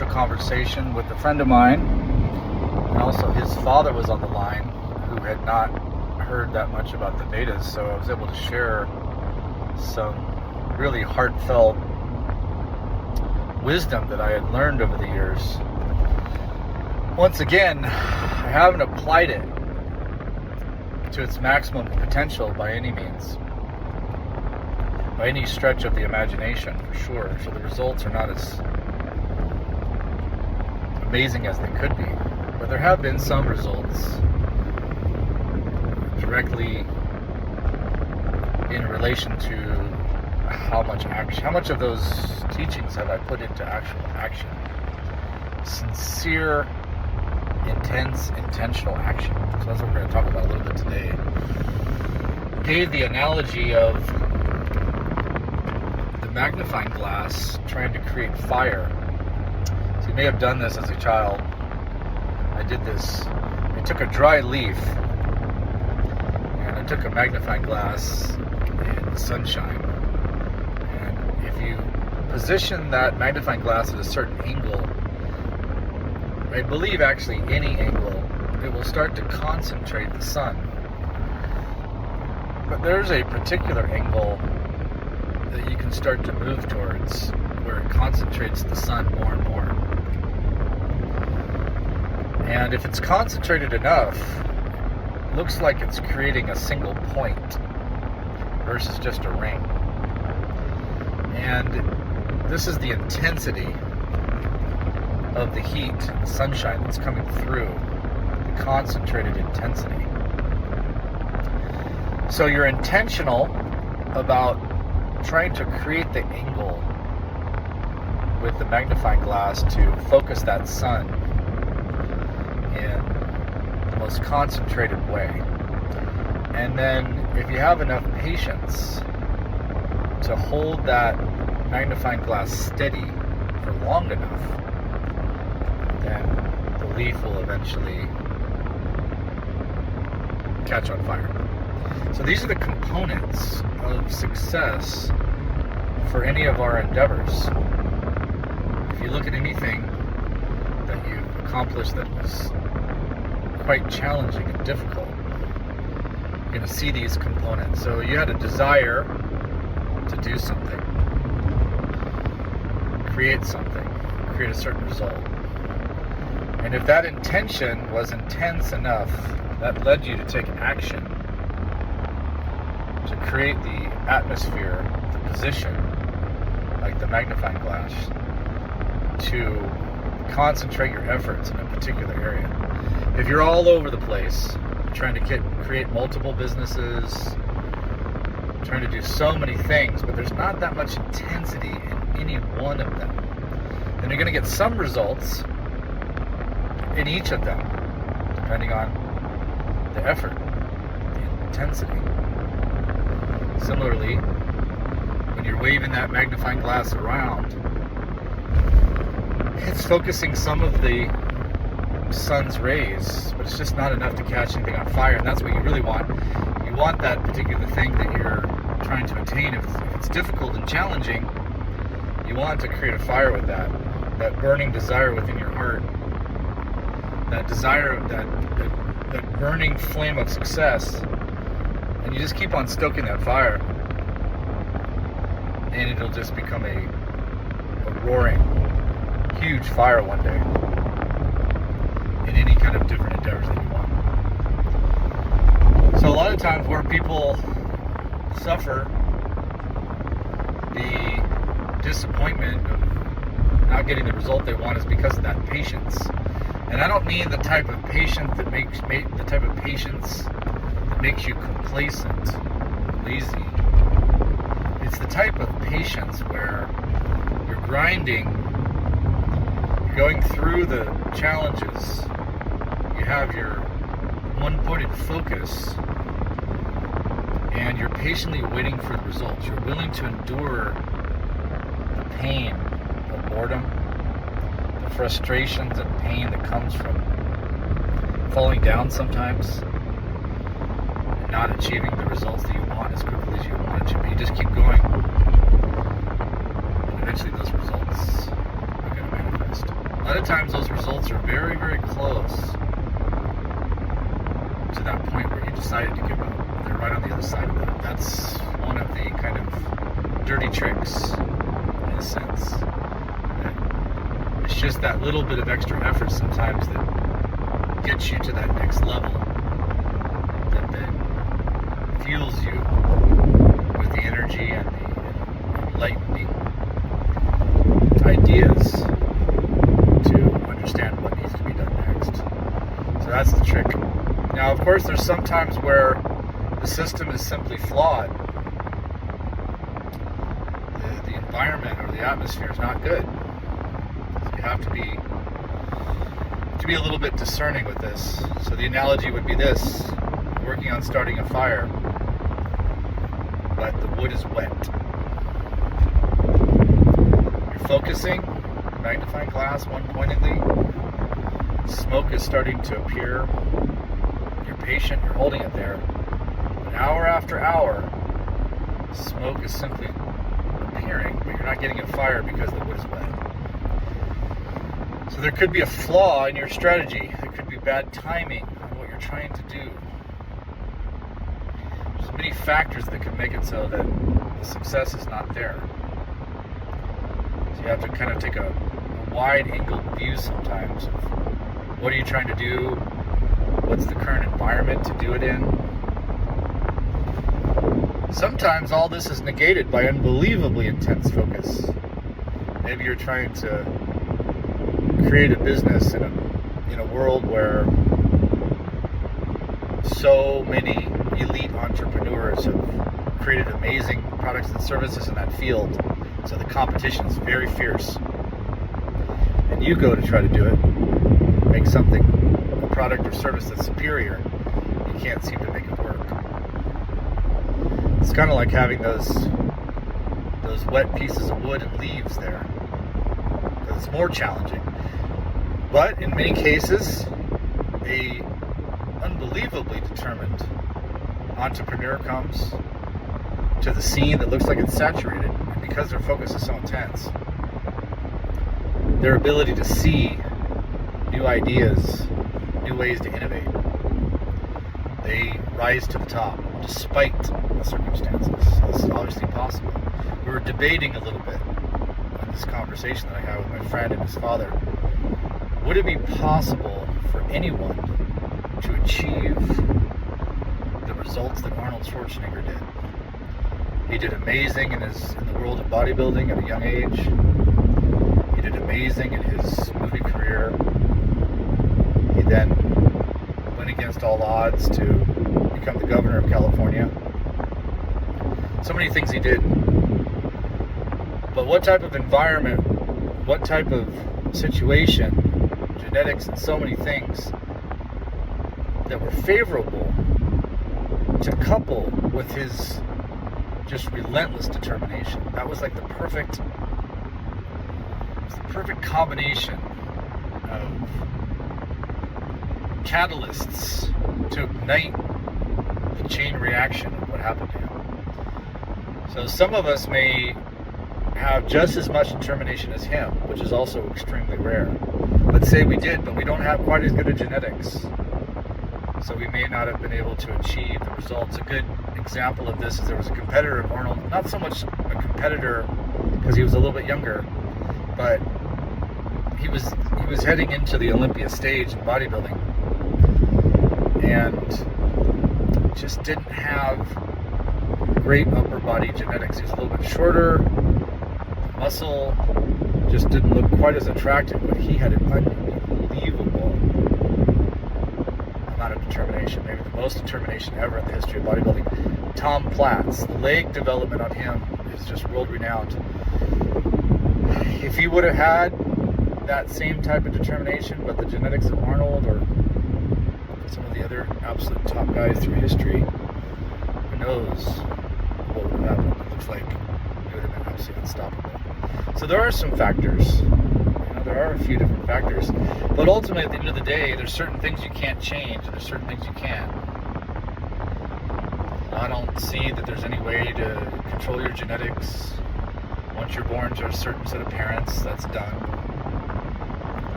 confidential conversation with a friend of mine, and also his father was on the line, who had not heard that much about the Vedas, so I was able to share some really heartfelt wisdom that I had learned over the years. Once again, I haven't applied it to its maximum potential by any means, by any stretch of the imagination, for sure. So the results are not as amazing as they could be, but there have been some results directly in relation to how much of those teachings have I put into actual action. Sincere, intense, intentional action. So that's what we're going to talk about a little bit today. I gave the analogy of the magnifying glass trying to create fire. So you may have done this as a child. I did this. I took a dry leaf and I took a magnifying glass in the sunshine. And if you position that magnifying glass at a certain angle, I believe actually any angle, it will start to concentrate the sun. But there's a particular angle that you can start to move towards where it concentrates the sun more and more. And if it's concentrated enough, it looks like it's creating a single point versus just a ring. And this is the intensity of the heat, the sunshine that's coming through, the concentrated intensity. So you're intentional about trying to create the angle with the magnifying glass to focus that sun in the most concentrated way. And then if you have enough patience to hold that magnifying glass steady for long enough, then the leaf will eventually catch on fire. So these are the components of success for any of our endeavors. If you look at anything that you've accomplished that was quite challenging and difficult, you're going to see these components. So you had a desire to do something, create something, create a certain result. And if that intention was intense enough, that led you to take action to create the atmosphere, the position, like the magnifying glass, to concentrate your efforts in a particular area. If you're all over the place, trying to create multiple businesses, trying to do so many things, but there's not that much intensity in any one of them, then you're going to get some results in each of them, depending on the effort, the intensity. Similarly, when you're waving that magnifying glass around, it's focusing some of the sun's rays, but it's just not enough to catch anything on fire, and that's what you really want. You want that particular thing that you're trying to attain. If it's difficult and challenging, you want to create a fire with that burning desire within your heart, that desire, that burning flame of success, and you just keep on stoking that fire, and it'll just become a roaring, huge fire one day in any kind of different endeavors that you want. So a lot of times where people suffer the disappointment of not getting the result they want is because of that patience. And I don't mean the type of patience that makes you complacent, lazy. It's the type of patience where you're grinding, you're going through the challenges, you have your one-pointed focus, and you're patiently waiting for the results. You're willing to endure the pain of boredom, the frustrations and pain that comes from falling down sometimes, and not achieving the results that you want as quickly as you want to. But you just keep going, and eventually those results are going to manifest. A lot of times those results are very, very close to that point where you decided to give up. They're right on the other side of that. That's one of the kind of dirty tricks, in a sense. It's just that little bit of extra effort sometimes that gets you to that next level, that then fuels you with the energy and the enlightening ideas to understand what needs to be done next. So that's the trick. Now, of course, there's some times where the system is simply flawed. The environment or the atmosphere is not good. So you have to be a little bit discerning with this. So the analogy would be this: working on starting a fire, but the wood is wet. You're focusing, magnifying glass one pointedly. Smoke is starting to appear. You're patient, you're holding it there. But hour after hour, smoke is simply appearing, but you're not getting a fire because the wood is wet. So there could be a flaw in your strategy. There could be bad timing on what you're trying to do. There's many factors that could make it so that the success is not there. So you have to kind of take a wide-angled view sometimes of what are you trying to do, what's the current environment to do it in. Sometimes all this is negated by unbelievably intense focus. Maybe you're trying to create a business in a world where so many elite entrepreneurs have created amazing products and services in that field. So the competition is very fierce. And you go to try to do it, make something, a product or service that's superior. You can't seem to make it work. It's kind of like having those wet pieces of wood and leaves there. Because it's more challenging. But in many cases, a unbelievably determined entrepreneur comes to the scene that looks like it's saturated, and because their focus is so intense, their ability to see new ideas, new ways to innovate, they rise to the top despite the circumstances. So this is obviously possible. We were debating a little bit in this conversation that I had with my friend and his father. Would it be possible for anyone to achieve the results that Arnold Schwarzenegger did? He did amazing in the world of bodybuilding at a young age. He did amazing in his movie career. He then went against all odds to become the governor of California. So many things he did. But what type of environment, what type of situation, genetics and so many things that were favorable to couple with his just relentless determination. That was like the perfect combination of catalysts to ignite the chain reaction of what happened to him. So some of us may have just as much determination as him, which is also extremely rare. Let's say we did, but we don't have quite as good a genetics. So we may not have been able to achieve the results. A good example of this is there was a competitor of Arnold, not so much a competitor because he was a little bit younger, but he was heading into the Olympia stage in bodybuilding and just didn't have great upper body genetics. He was a little bit shorter, muscle just didn't look quite as attractive, but he had an unbelievable amount of determination, maybe the most determination ever in the history of bodybuilding. Tom Platz, the leg development on him is just world renowned. If he would have had that same type of determination, but the genetics of Arnold or some of the other absolute top guys through history, who knows what would have happened. It looks like he would have been absolutely unstoppable. So there are some factors. There are a few different factors. But ultimately, at the end of the day, there's certain things you can't change, and there's certain things you can. I don't see that there's any way to control your genetics. Once you're born to a certain set of parents, that's done.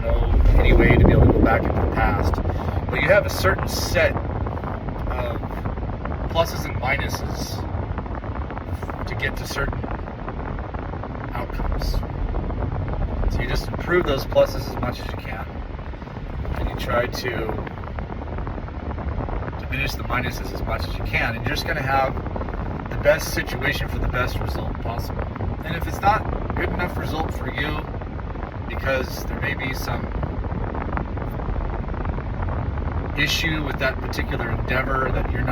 know any way to be able to go back into the past. But you have a certain set of pluses and minuses to get to certain outcomes. So you just improve those pluses as much as you can, and you try to diminish the minuses as much as you can, and you're just going to have the best situation for the best result possible. And if it's not a good enough result for you, because there may be some issue with that particular endeavor, that your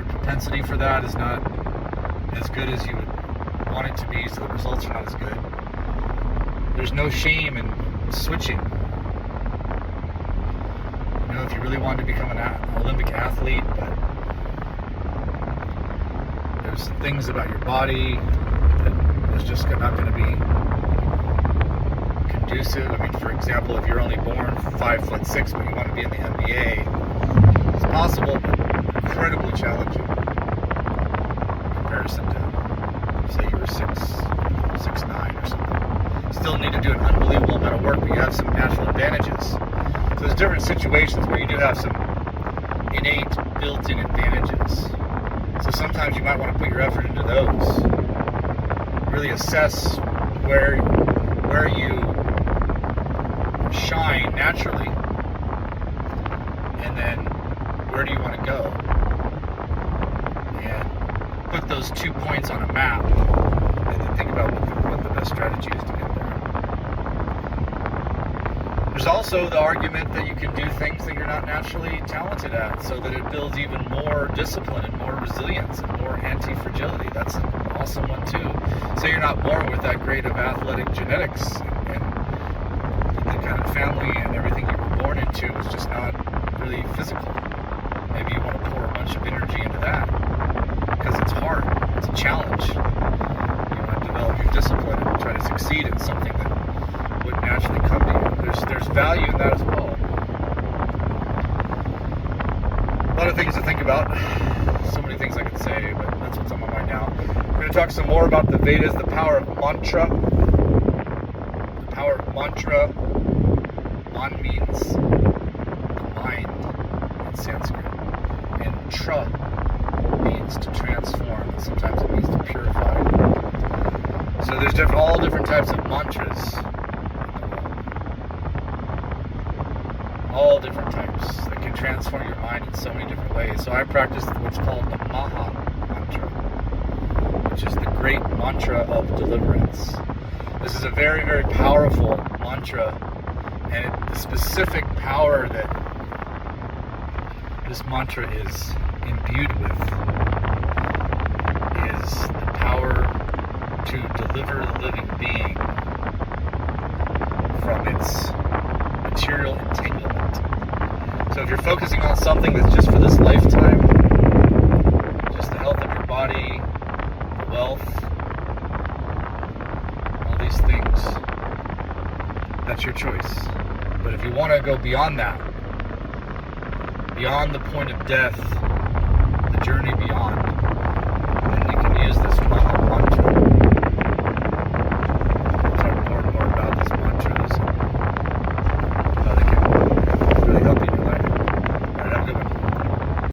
propensity for that is not as good as you would want it to be, so the results are not as good, there's no shame in switching. You know, if you really wanted to become an Olympic athlete, but there's some things about your body that is just not going to be conducive. I mean, for example, if you're only born 5'6", but you want to be in the NBA, it's possible, but incredibly challenging in comparison to, say, you were 6'9" or something. Still need to do an unbelievable amount of work, but you have some natural advantages. So there's different situations where you do have some innate, built-in advantages. So sometimes you might want to put your effort into those. Really assess where you shine naturally, and then where do you want to go, and put those 2 points on a map, and then think about what the best strategy is to get there. There's also the argument that you can do things that you're not naturally talented at, so that it builds even more discipline and more resilience and more anti-fragility. That's an awesome one too. Say you're not born with that great of athletic genetics, and the kind of family and everything you were born into is just not really physical. Maybe you want to pour a bunch of energy into that because it's hard. It's a challenge. You want to develop your discipline and try to succeed in something that wouldn't naturally come to you. There's value in that as well. A lot of things to think about. So many things I could say, but that's what's on my mind now. We're going to talk some more about the Vedas, the power of mantra. The power of mantra. Man means the mind in Sanskrit. And tra means to transform. Sometimes it means to purify. So there's all different types of mantras. All different types that can transform your mind in so many different ways. So I practice what's called the Maha Mantra, which is the great mantra of deliverance. This is a very, very powerful mantra, and the specific power that this mantra is imbued with is the power to deliver the living being from its material entanglement. So if you're focusing on something that's just for this lifetime, just the health of your body, wealth, all these things, that's your choice. But if you want to go beyond that, beyond the point of death, the journey beyond, then you can use this